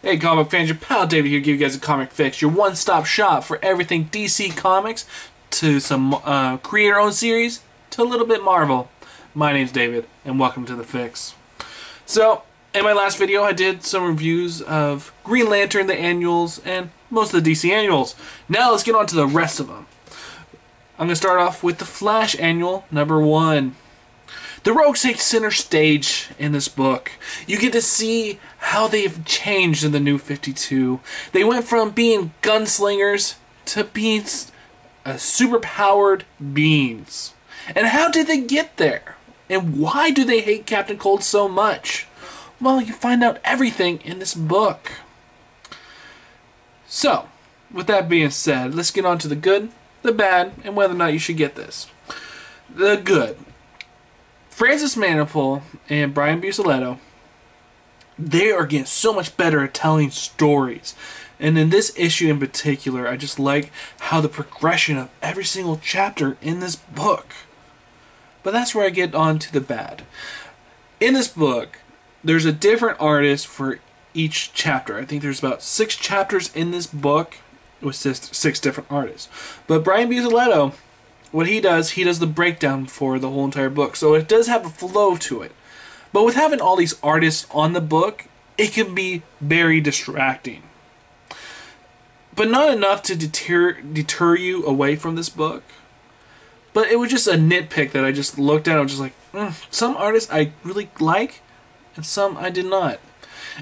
Hey comic fans, your pal David here, give you guys a comic fix, your one-stop shop for everything DC Comics, to some creator-owned series, to a little bit Marvel. My name's David, and welcome to The Fix. So, in my last video I did some reviews of Green Lantern, the annuals, and most of the DC annuals. Now let's get on to the rest of them. I'm going to start off with the Flash annual, number 1. The Rogues take center stage in this book. You get to see how they've changed in the New 52. They went from being gunslingers to being superpowered beings. And how did they get there? And why do they hate Captain Cold so much? Well, you find out everything in this book. So, with that being said, let's get on to the good, the bad, and whether or not you should get this. The good. Francis Manapul and Brian Buccellato, they are getting so much better at telling stories. And in this issue in particular, I just like how the progression of every single chapter in this book. But that's where I get on to the bad. In this book, there's a different artist for each chapter. I think there's about 6 chapters in this book with 6 different artists. But Brian Buccellato, what he does the breakdown for the whole entire book. So it does have a flow to it. But with having all these artists on the book, it can be very distracting. But not enough to deter you away from this book. But it was just a nitpick that I just looked at. I was just like, some artists I really like, and some I did not.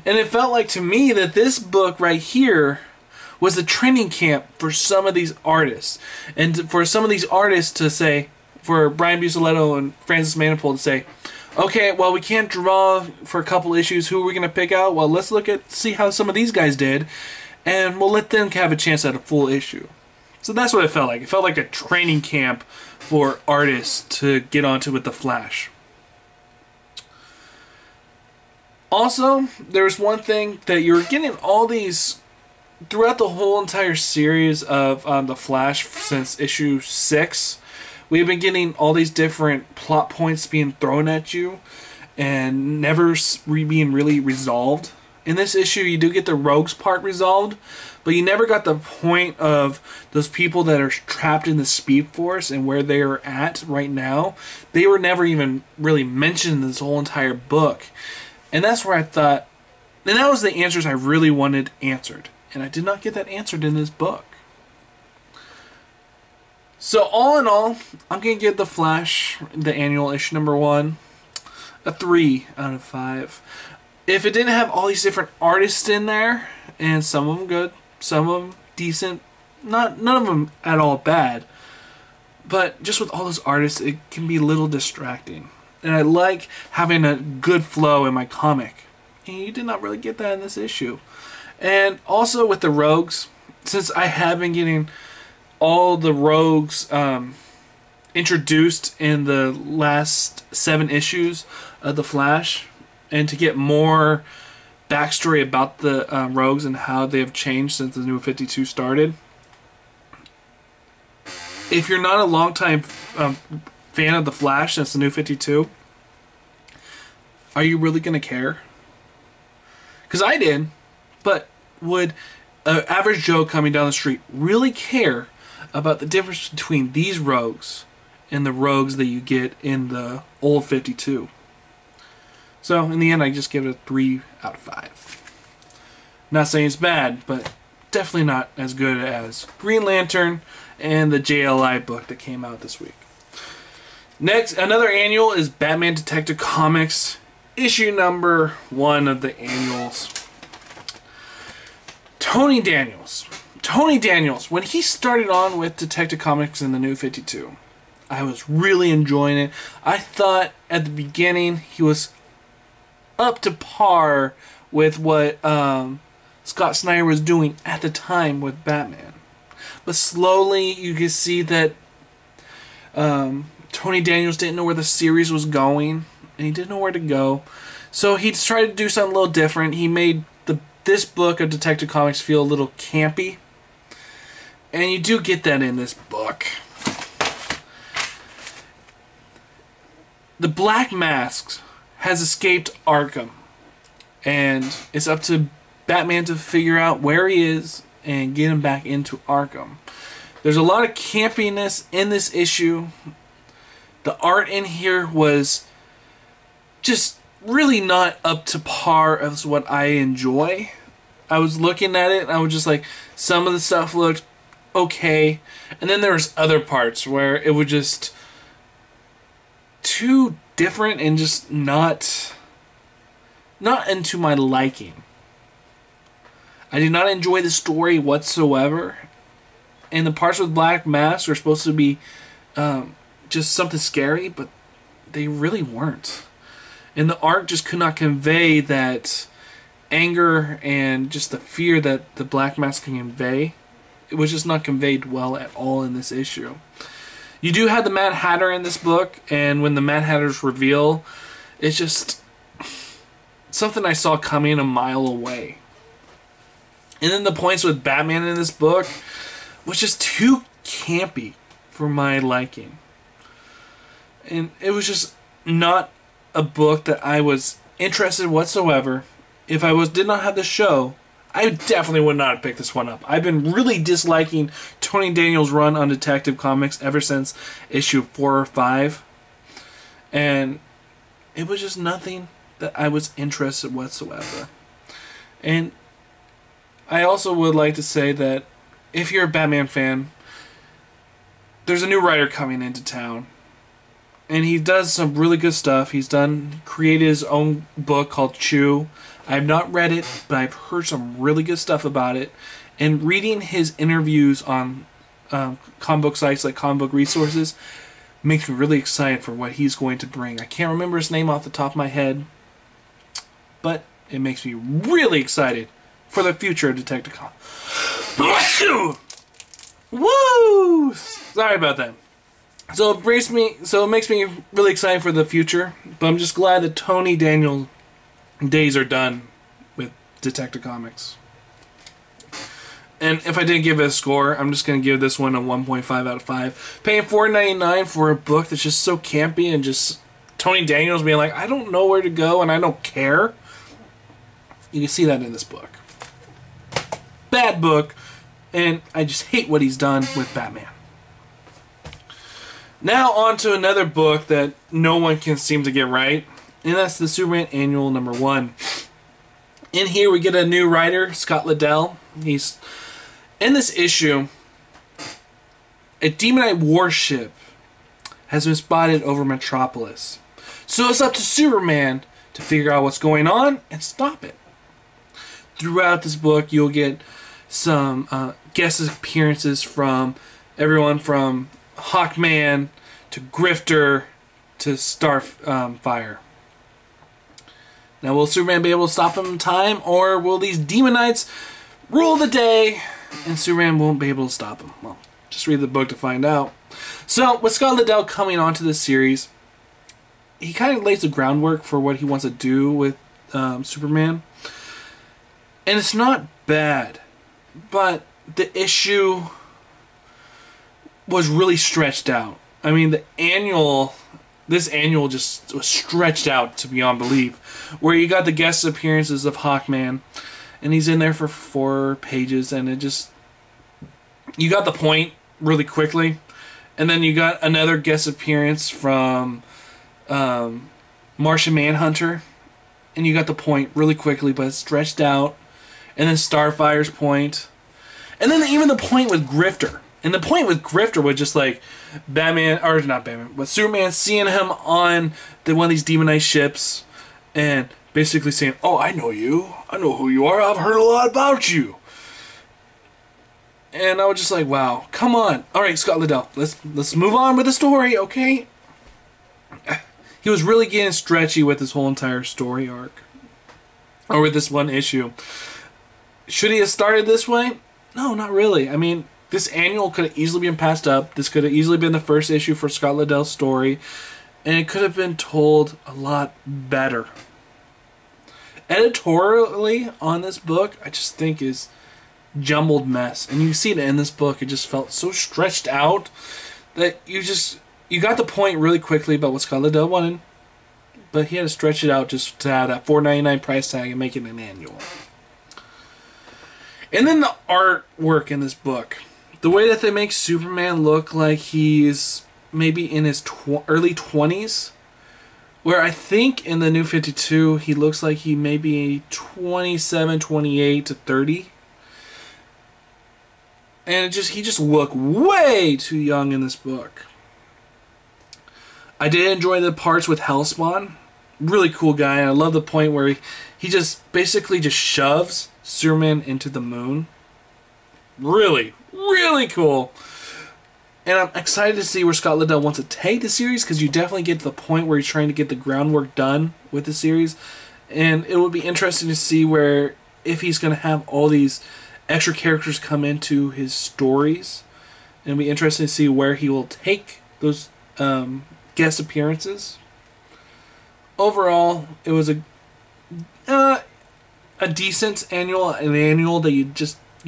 And it felt like to me that this book right here was a training camp for some of these artists. And for some of these artists to say, for Brian Buccellato and Francis Manapul to say, okay, well, we can't draw for a couple issues. Who are we going to pick out? Well, let's see how some of these guys did, and we'll let them have a chance at a full issue. So that's what it felt like. It felt like a training camp for artists to get onto with The Flash. Also, there's one thing that you're getting all these throughout the whole entire series of The Flash since issue 6. We've been getting all these different plot points being thrown at you and never being really resolved. In this issue, you do get the Rogues part resolved, but you never got the point of those people that are trapped in the Speed Force and where they are at right now. They were never even really mentioned in this whole entire book. And that's where I thought, and that was the answers I really wanted answered. And I did not get that answered in this book. So all in all, I'm going to give The Flash, the annual issue number 1, a 3 out of 5. If it didn't have all these different artists in there, and some of them good, some of them decent, none of them at all bad, but just with all those artists, it can be a little distracting. And I like having a good flow in my comic. And you did not really get that in this issue. And also with the Rogues, since I have been getting all the Rogues introduced in the last 7 issues of The Flash, and to get more backstory about the Rogues and how they have changed since the New 52 started. If you're not a longtime fan of The Flash since the New 52, are you really going to care? Because I did. But would an average Joe coming down the street really care about the difference between these Rogues and the Rogues that you get in the old 52? So, in the end, I just give it a 3 out of 5. Not saying it's bad, but definitely not as good as Green Lantern and the JLI book that came out this week. Next, another annual is Batman Detective Comics, issue number 1 of the annuals. Tony Daniels, when he started on with Detective Comics in the New 52, I was really enjoying it. I thought at the beginning he was up to par with what Scott Snyder was doing at the time with Batman. But slowly you can see that Tony Daniels didn't know where the series was going, and he didn't know where to go. So he tried to do something a little different. He made this book of Detective Comics feel a little campy. And you do get that in this book. The Black Mask has escaped Arkham. And it's up to Batman to figure out where he is and get him back into Arkham. There's a lot of campiness in this issue. The art in here was just really not up to par as what I enjoy. I was looking at it and I was just like, some of the stuff looked okay, and then there was other parts where it was just too different and just not into my liking. I did not enjoy the story whatsoever, and the parts with Black Mask are supposed to be just something scary, but they really weren't. And the art just could not convey that anger and just the fear that the Black Mask can convey. It was just not conveyed well at all in this issue. You do have the Mad Hatter in this book, and when the Mad Hatter's reveal, it's just something I saw coming a mile away. And then the points with Batman in this book was just too campy for my liking. And it was just not a book that I was interested in whatsoever. If I did not have the show, I definitely would not have picked this one up. I've been really disliking Tony Daniels' run on Detective Comics ever since issue 4 or 5. And it was just nothing that I was interested in whatsoever. And I also would like to say that if you're a Batman fan, there's a new writer coming into town. And he does some really good stuff. He's created his own book called Chew. I have not read it, but I've heard some really good stuff about it. And reading his interviews on comic book sites like Comic Book Resources makes me really excited for what he's going to bring. I can't remember his name off the top of my head, but it makes me really excited for the future of Detective Comics. Woo! Sorry about that. So it makes me really excited for the future, but I'm just glad that Tony Daniels' days are done with Detective Comics. And if I didn't give it a score, I'm just going to give this one a 1.5 out of 5. Paying $4.99 for a book that's just so campy and just Tony Daniels being like, I don't know where to go and I don't care. You can see that in this book. Bad book, and I just hate what he's done with Batman. Now on to another book that no one can seem to get right, and that's the Superman Annual #1. In here we get a new writer, Scott Liddell. He's in this issue. A Demonite warship has been spotted over Metropolis. So it's up to Superman to figure out what's going on and stop it. Throughout this book you'll get some guest appearances from everyone from Hawkman to Grifter to Starfire. Now, will Superman be able to stop him in time, or will these Demonites rule the day and Superman won't be able to stop him? Well, just read the book to find out. So, with Scott Liddell coming onto this series, he kind of lays the groundwork for what he wants to do with Superman. And it's not bad, but the issue was really stretched out. I mean, this annual just was stretched out to beyond belief. Where you got the guest appearances of Hawkman, and he's in there for 4 pages, and you got the point really quickly. And then you got another guest appearance from Martian Manhunter, and you got the point really quickly, but it's stretched out. And then Starfire's point. And then even the point with Grifter. And the point with Grifter was just like but Superman seeing him on one of these Demonite ships and basically saying, oh, I know you. I know who you are. I've heard a lot about you. And I was just like, wow, come on. All right, Scott Liddell, let's move on with the story, okay? He was really getting stretchy with this whole entire story arc. Or with this one issue. Should he have started this way? No, not really. I mean, this annual could have easily been passed up. This could have easily been the first issue for Scott Liddell's story. And it could have been told a lot better. Editorially on this book, I just think is jumbled mess. And you see it in this book. It just felt so stretched out that you got the point really quickly about what Scott Liddell wanted. But he had to stretch it out just to have that $4.99 price tag and make it an annual. And then the artwork in this book. The way that they make Superman look like he's maybe in his early 20s. Where I think in the New 52, he looks like he may be 27, 28 to 30. And he just looked way too young in this book. I did enjoy the parts with Hellspawn. Really cool guy. And I love the point where he just basically just shoves Superman into the moon. Really, really cool. And I'm excited to see where Scott Liddell wants to take the series, because you definitely get to the point where he's trying to get the groundwork done with the series. And it would be interesting to see where, if he's going to have all these extra characters come into his stories. And it'll be interesting to see where he will take those guest appearances. Overall, it was a decent annual, an annual that you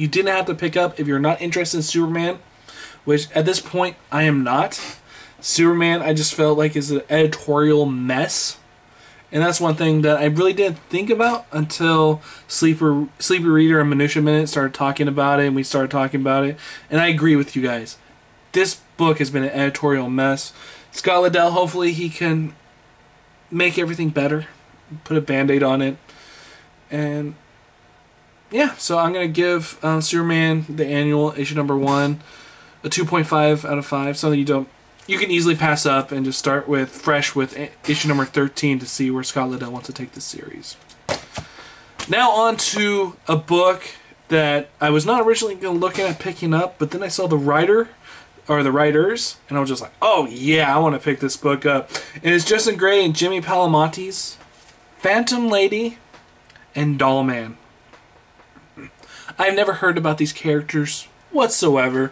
didn't have to pick up if you're not interested in Superman, which at this point I am not. Superman, I just felt like is an editorial mess, and that's one thing that I really didn't think about until Sleepy Reader and Minutia Minute started talking about it, and we started talking about it, and I agree with you guys. This book has been an editorial mess. Scott Liddell, hopefully he can make everything better, put a band-aid on it, and yeah, so I'm going to give Superman, the annual, issue number 1, a 2.5 out of 5, something you can easily pass up and just start with fresh with issue number 13 to see where Scott Liddell wants to take the series. Now on to a book that I was not originally going to look at picking up, but then I saw the writers, and I was just like, oh yeah, I want to pick this book up. And it's Justin Gray and Jimmy Palamoti's Phantom Lady and Doll Man. I've never heard about these characters whatsoever.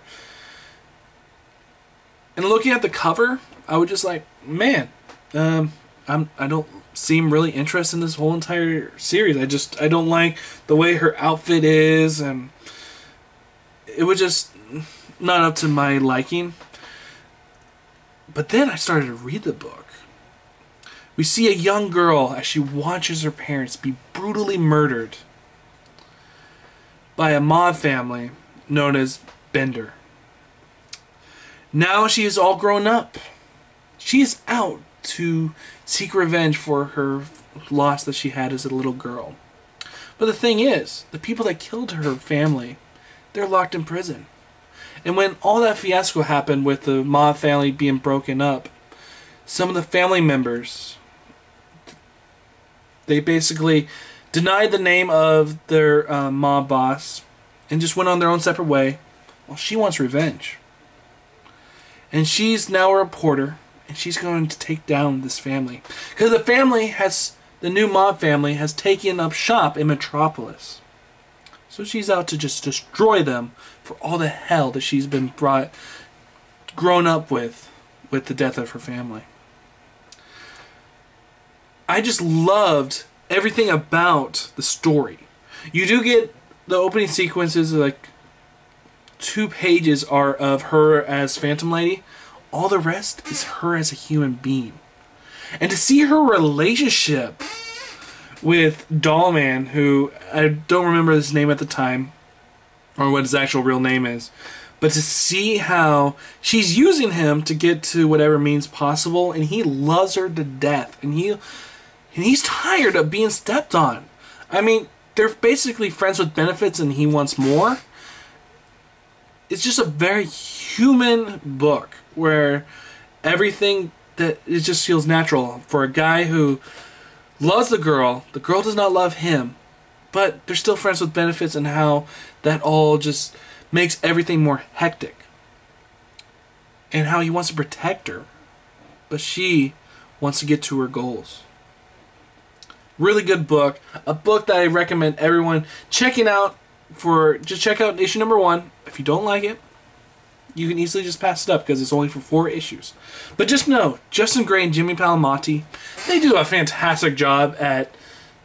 And looking at the cover, I was just like, man, I don't seem really interested in this whole entire series. I don't like the way her outfit is, and it was just not up to my liking. But then I started to read the book. We see a young girl as she watches her parents be brutally murdered by a mob family known as Bender. Now she is all grown up. She is out to seek revenge for her loss that she had as a little girl. But the thing is, the people that killed her family, they're locked in prison. And when all that fiasco happened with the mob family being broken up, some of the family members, they basically denied the name of their mob boss and just went on their own separate way. Well, she wants revenge. And she's now a reporter, and she's going to take down this family. Because the new mob family has taken up shop in Metropolis. So she's out to just destroy them for all the hell that she's been grown up with the death of her family. I just loved everything about the story. You do get the opening sequences, like 2 pages are of her as Phantom Lady. All the rest is her as a human being. And to see her relationship with Dollman, who I don't remember his name at the time, or what his actual real name is, but to see how she's using him to get to whatever means possible, and he loves her to death, and he's tired of being stepped on. I mean, they're basically friends with benefits, and he wants more. It's just a very human book where everything that it just feels natural for a guy who loves the girl does not love him, but they're still friends with benefits, and how that all just makes everything more hectic. And how he wants to protect her, but she wants to get to her goals. Really good book. A book that I recommend everyone checking out. Just check out issue number 1. If you don't like it, you can easily just pass it up because it's only for 4 issues. But just know, Justin Gray and Jimmy Palamotti, they do a fantastic job at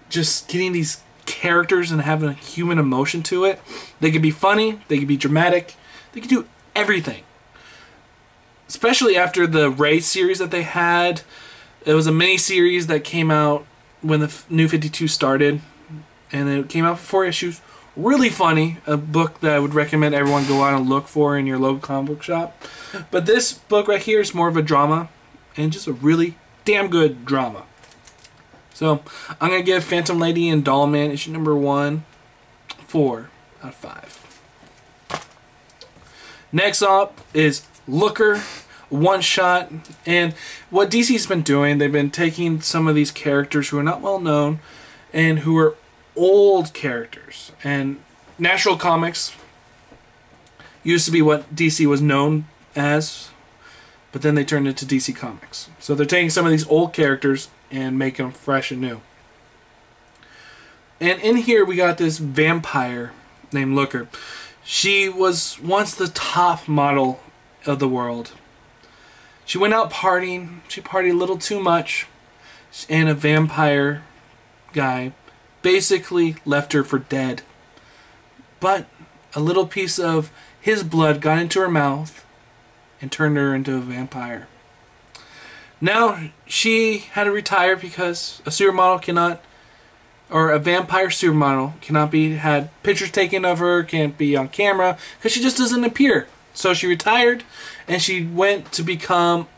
just getting these characters and having a human emotion to it. They can be funny, they can be dramatic, they can do everything. Especially after the Ray series that they had. It was a mini-series that came out when the New 52 started, and it came out for 4 issues. Really funny. A book that I would recommend everyone go out and look for in your local comic book shop. But this book right here is more of a drama, and just a really damn good drama. So I'm going to give Phantom Lady and Doll Man issue number 1 4 out of 5. Next up is Looker, one shot. And what DC's been doing, they've been taking some of these characters who are not well known and who are old characters. And National Comics used to be what DC was known as, but then they turned into DC Comics. So they're taking some of these old characters and making them fresh and new. And in here we got this vampire named Looker. She was once the top model of the world. She went out partying. She partied a little too much. And a vampire guy basically left her for dead. But a little piece of his blood got into her mouth and turned her into a vampire. Now she had to retire because a supermodel cannot, or a vampire supermodel cannot be had pictures taken of her, can't be on camera because she just doesn't appear. So she retired and she went to become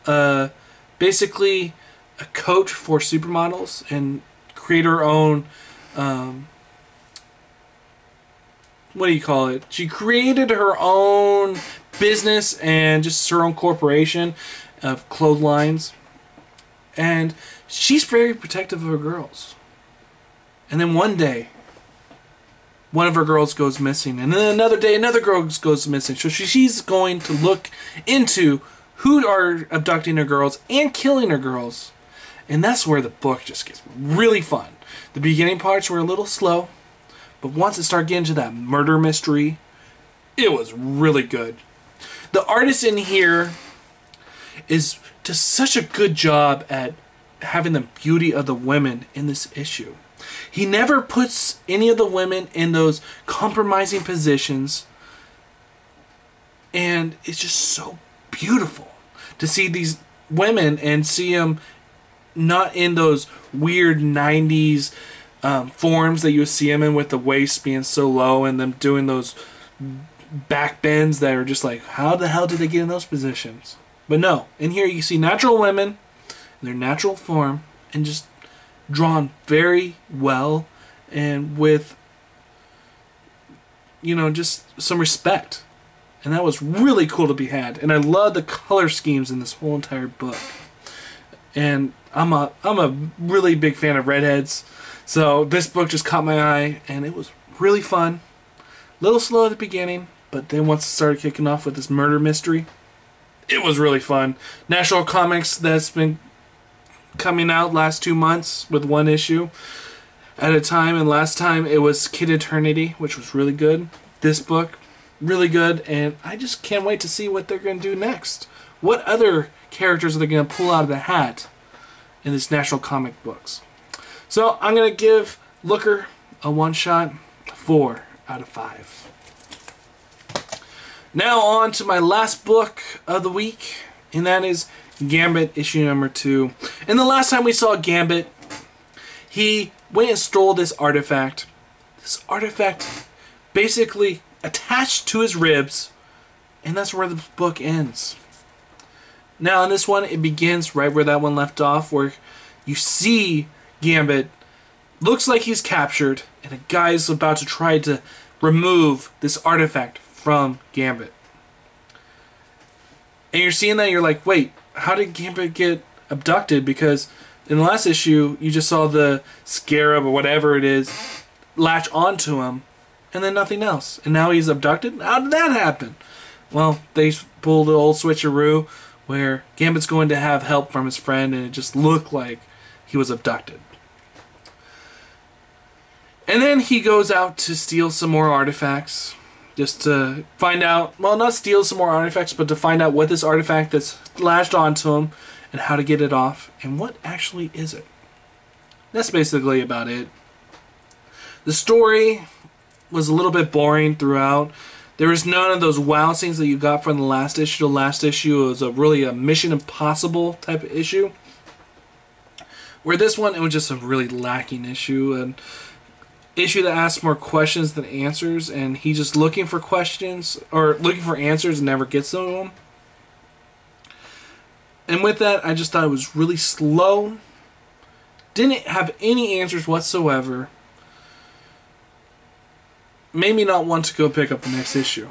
basically a coach for supermodels and create her own what do you call it? She created her own business and just her own corporation of clotheslines. And she's very protective of her girls. And then one day, one of her girls goes missing. And then another day, another girl goes missing. So she's going to look into who are abducting her girls and killing her girls. And that's where the book just gets really fun. The beginning parts were a little slow. But once it started getting to that murder mystery, it was really good. The artist in here is does such a good job at having the beauty of the women in this issue. He never puts any of the women in those compromising positions, and it's just so beautiful to see these women and see them not in those weird 90s forms that you see them in with the waist being so low and them doing those back bends that are just like, how the hell did they get in those positions? But no, in here you see natural women in their natural form and just drawn very well and with, you know, just some respect. And that was really cool to be had. And I love the color schemes in this whole entire book. And I'm a really big fan of redheads. So this book just caught my eye and it was really fun. A little slow at the beginning, but then once it started kicking off with this murder mystery, it was really fun. National Comics that's been coming out last 2 months with one issue at a time, and last time it was Kid Eternity, which was really good. This book, really good, and I just can't wait to see what they're going to do next. What other characters are they going to pull out of the hat in this National Comic books? So I'm going to give Looker a one-shot 4 out of 5. Now on to my last book of the week, and that is Gambit issue number 2. And the last time we saw Gambit, he went and stole this artifact. This artifact basically attached to his ribs, and that's where the book ends. Now in this one, it begins right where that one left off, where you see Gambit looks like he's captured, and a guy's about to try to remove this artifact from Gambit. And you're seeing that, you're like, wait, how did Gambit get abducted? Because in the last issue, you just saw the scarab or whatever it is latch onto him, and then nothing else. And now he's abducted? How did that happen? Well, they pulled the old switcheroo where Gambit's going to have help from his friend, and it just looked like he was abducted. And then he goes out to steal some more artifacts, just to find out, well, not steal some more artifacts, but to find out what this artifact that's latched onto him and how to get it off, and what actually is it. That's basically about it. The story was a little bit boring throughout. There was none of those wow scenes that you got from the last issue. The last issue was really a Mission Impossible type of issue. Where this one, it was just a really lacking issue. And issue that asks more questions than answers, and he's just looking for questions or looking for answers and never gets to them. And with that, I just thought it was really slow. Didn't have any answers whatsoever. Made me not want to go pick up the next issue.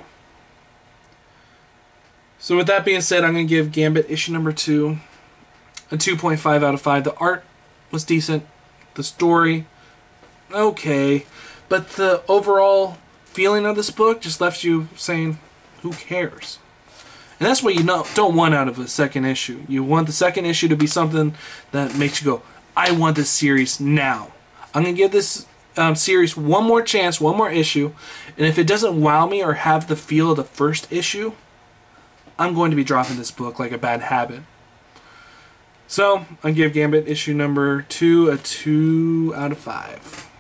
So with that being said, I'm going to give Gambit issue number 2 a 2.5 out of 5. The art was decent. The story, okay. But the overall feeling of this book just left you saying, who cares? And that's what you don't want out of a second issue. You want the second issue to be something that makes you go, I want this series now. I'm going to give this series one more chance, one more issue. And if it doesn't wow me or have the feel of the first issue, I'm going to be dropping this book like a bad habit. So, I'll give Gambit issue number 2 a 2 out of 5.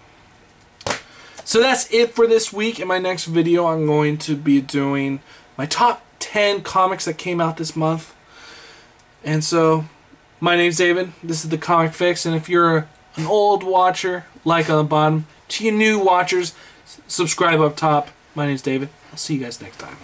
So that's it for this week. In my next video, I'm going to be doing my top 10 comics that came out this month. And so, my name's David. This is the Comic Fix. And if you're an old watcher, like on the bottom. To you new watchers, subscribe up top. My name's David. I'll see you guys next time.